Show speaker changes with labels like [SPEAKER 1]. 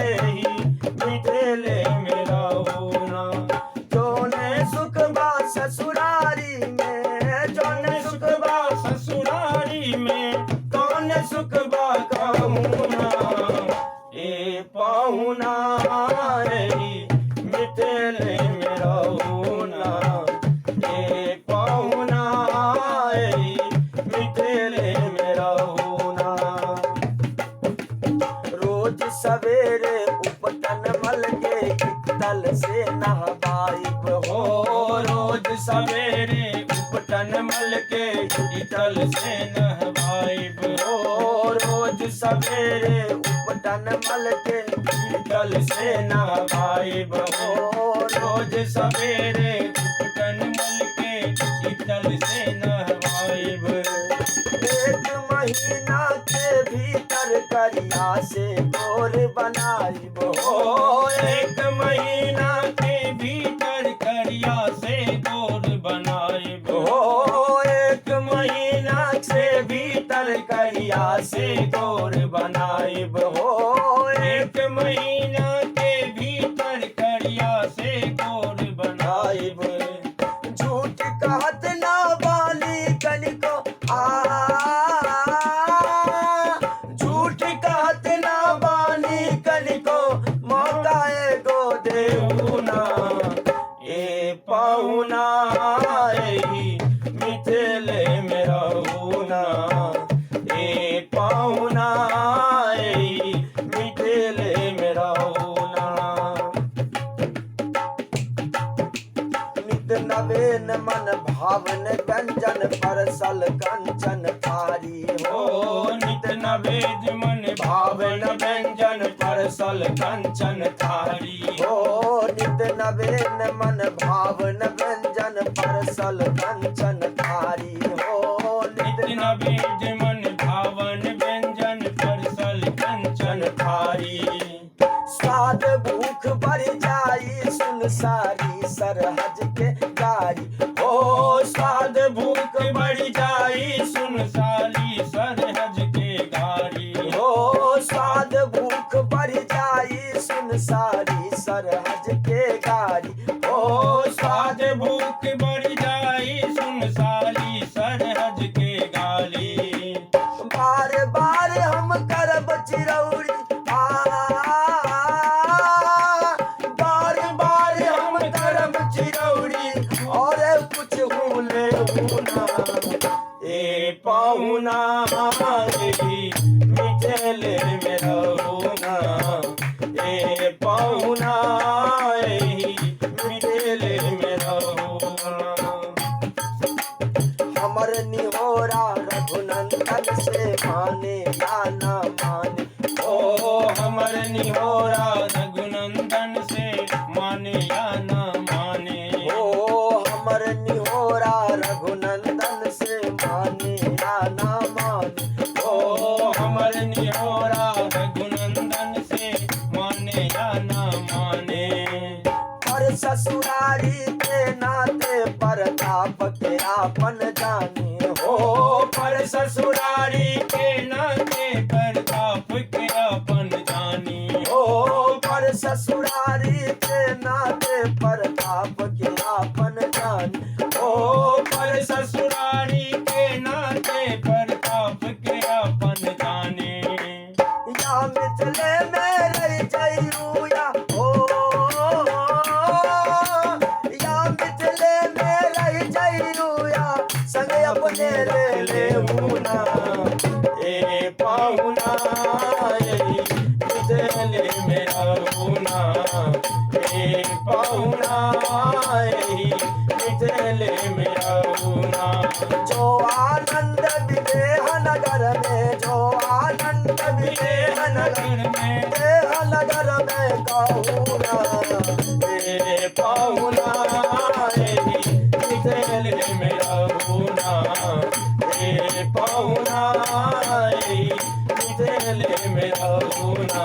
[SPEAKER 1] एही मिथिले में रहुना। जोने सुख बा ससुरारी में, जोने सुख बा ससुरारी में, कौन सुख बा कहूना। ए पाहुना एही मिथिले में रहुना। ए पाहुना एही मिथिले में रहुना। रोज सवेरे उपटन मल के इत्तल से नहवाइब हो। रोज सवेरे उपटन मल के इत्तल से नहवाइब हो। रोज सवेरे उपटन मल के इत्तल से नहवाइब हो। रोज सवेरे उपटन मल के इत्तल से नहवाइब। एक महीना के भीतर करिया से गोर बनाइब हो। एक महीना के भीतर करिया से गोर बनाइब हो। एक महीना से भीतर करिया से गोर बनाइब हो। एक महीना के भीतर करिया से गोर बनाइब। झूठ कहत ना बाली कनिको झूठ कहत ना बानी कनिको मौका एगो देहुना। ए पाहुना एही मिथिले में रहुना। ए पाहुना एही मिथिले में रहुना। नित नवेन मन भावन व्यंजन परसल कंचन थारी हो। नित नवेद मन भावन व्यंजन परसल कंचन थारी हो। नित नवेन मन भावन व्यंजन परसल कंचन थारी हो। नित नवेद मन भावन व्यंजन परसल कंचन थारी। स्वाद भूख बढ़ जाई सुन सारी सरहज के गारी हो। स्वाद भूख बढ़ जाई सुन सारी सरहज के गारी हो। स्वाद भूख बढ़ जाई सुन सारी सरहज के गारी हो। स्वाद भूख बढ़ जाई सुन सारी सरहज के गाली। बार बार हम करब चिरौरी बार बार हम करब चिरौरी और कुछ भूले हुना। ए पाहुना एही मिथिले में रहुना। ए पाहुना एही मिथिले में रहुना। हमर निहोरा रघुनंदन से माने या ना माने ओ। हमर निहोरा रघुनंदन से माने या ना माने ओ। हमर निहोरा रघुनंदन से माने या ना माने ओ। हमर निहोरा रघुनंदन से माने या ना माने। पर ससुरारी के नाते प्रताप के आपन जाने हो। पर ससुरारी के नाते प्रताप के आपन जानी हो। पर ससुरारी के नाते प्रताप के आपन जानी हो। पर ससुरारी के नाते प्रताप के आपन जानी। या मिथिले में रह जाइयो या हो। या मिथिले में रह जाइयो या संग अपने ले लेहुना। ए पाहुना एही मिथिले में रहुना। ए पाहुना एही मिथिले में रहुना। जो आनंद विदेह नगर में, जो आनंद विदेह नगर में, देह नगर में कहूना। ए पाहुना एही मिथिले में रहुना। ए पाहुना एही मिथिले में रहुना।